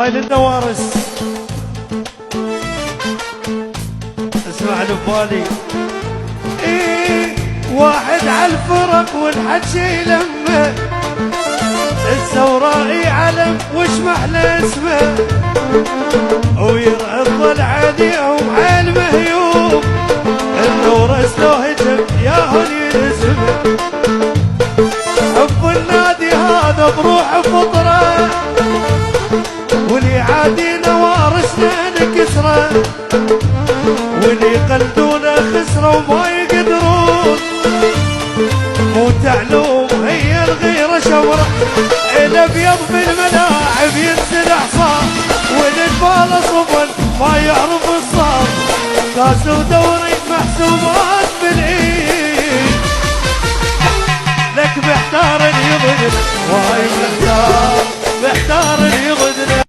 هاي للنوارس اسمع لبالي. واحد عالفرق والحكي لمه الزورائي علم وش محلى اسمه ويرعى الظل عليهم عالمهيوب النورس لو هجم ياهل يلزمه حب النادي هذا بروح فطره واللي عادي نوارسنا نكسره واللي يقلدونا خسره وما يقدرون مو تعلوم هي الغيرة شورة الابيض بالملاعب ينزل حصان والجبال صفن ما يعرف الصار كاس ودوري محسوبات بالايد لك محتار اللي يضرب واي محتار اللي يضرب